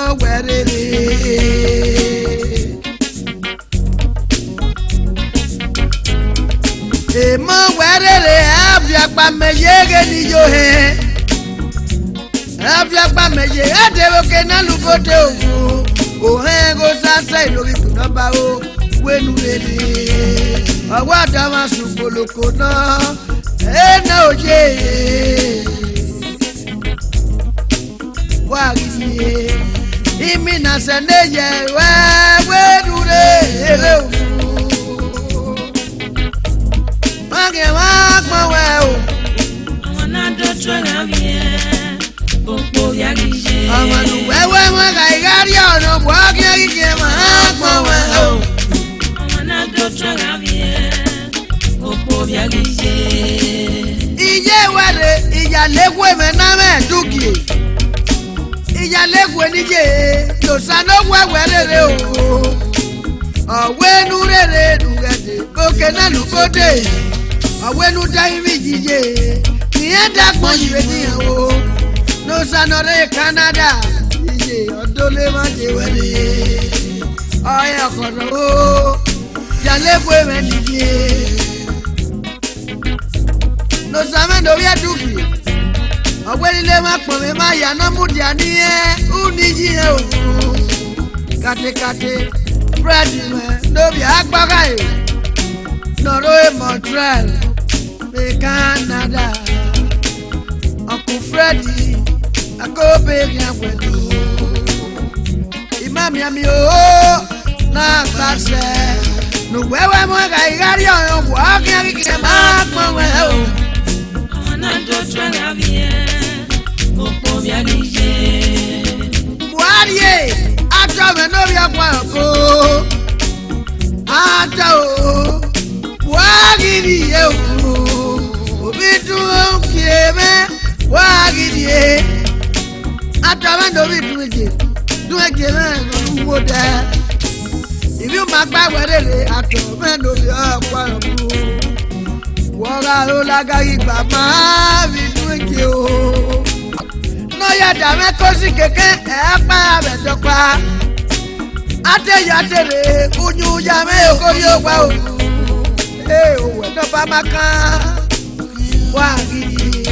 mo werere mo werere afiapa meyege ni yo he afiapa meye adewoke na lukote ofu o he go sasa ilori kunaba o wenu rere owo adama supoloko na na oje wariye imi na seneye wenu rere o mage magmawe o amana Dotueghavbie opo yagije amanu wewe maga igari ono bwagi yagije magmawe o amana Dotueghavbie opo yagije iye wale iyalegwe mename duki iyalegwe nije lo sano wewerere o awenu rere dugede oke na lukode awenu daimi jije ni eda pon yiwe ni o no sanore Canada jije odole ma je wele oya kono o yalegwe menije no samendo ya duki aweli le ma pon me ma ya na mudia ni uniji o kate kate Fred no bi agbaga e noro e Montreal me Canada Uncle Freddy Akobeghian wedo imami ami o na gbase no wewe mo ga igari on wo akin kike ma pon we o amana Dotueghavbie opo yagije Buhari ato me no bi akwa ko ato Buhari ni e o obi dun kieme Buhari ni e ato me no bi dun kieme no wo da if you ma gba werere ato me no bi akwa ko wora o laga igba ma bi dun ki o no ya da me ko si keke e pa be dopa ate ya tere kunyu ya me ko yo wa o o we do ba maka wa gidi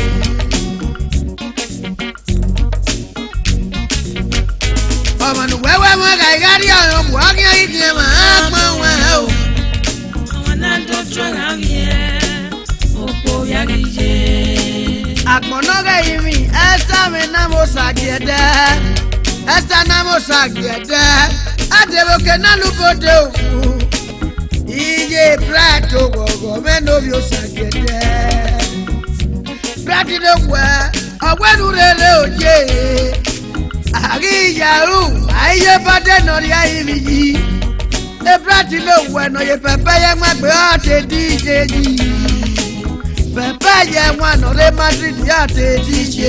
amanu wewe mo ga igari on bu akin ide ma pon we o amana Dotueghavbie opo yagije agbonoga imi esa me na mo sagiede esa na mo sagiede adewoke na lukote ofu iye prato gogo me no bi o sagiede prati do kwa ogwenu rere oje ari yaru aye bade no ri ayi yi e prati lo we no ye pepe ye magbe o te DJ Papa ye one re Madrid ya te DJ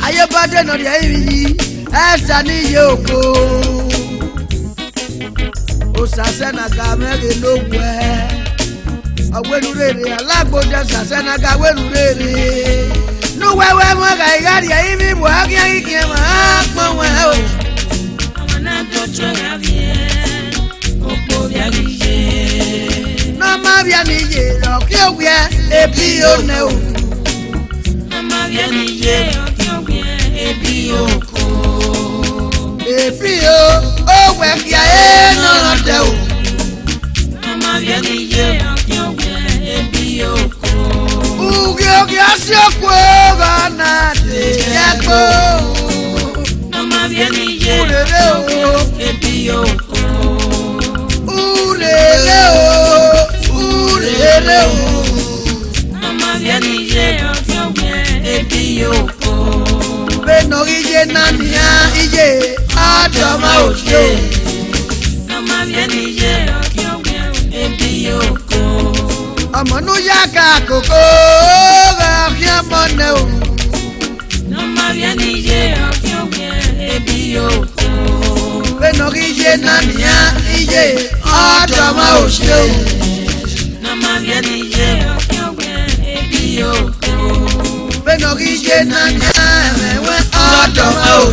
aye bade no ri ayi esa ni yoko o sasena ga mere no we awenu rere alagboja sasena ga wenu rere no wewe mo ga igari imi bo akin kike ma pon we o amana Dotueghavbie opo yagije no ma bia ni ye lo ki o we ebi o ne o ama bien nije okiogbie ebi oko ebi o we ki e no de o ama bien nije okiogbie ebi oko ugi asioko ga na de yako ama bien nije okiogbie ebi oko urele o ama bien nije okiogbie ebi oko beno ije nania ije adama oje ama bien nije okiogbie ebi oko amonu yaka koko ga fiamone o ama bien nije okiogbie ebi oko beno ije nania ije adama oje ama bien nije okiogbie ebi oko beno ije nania ewe adama oje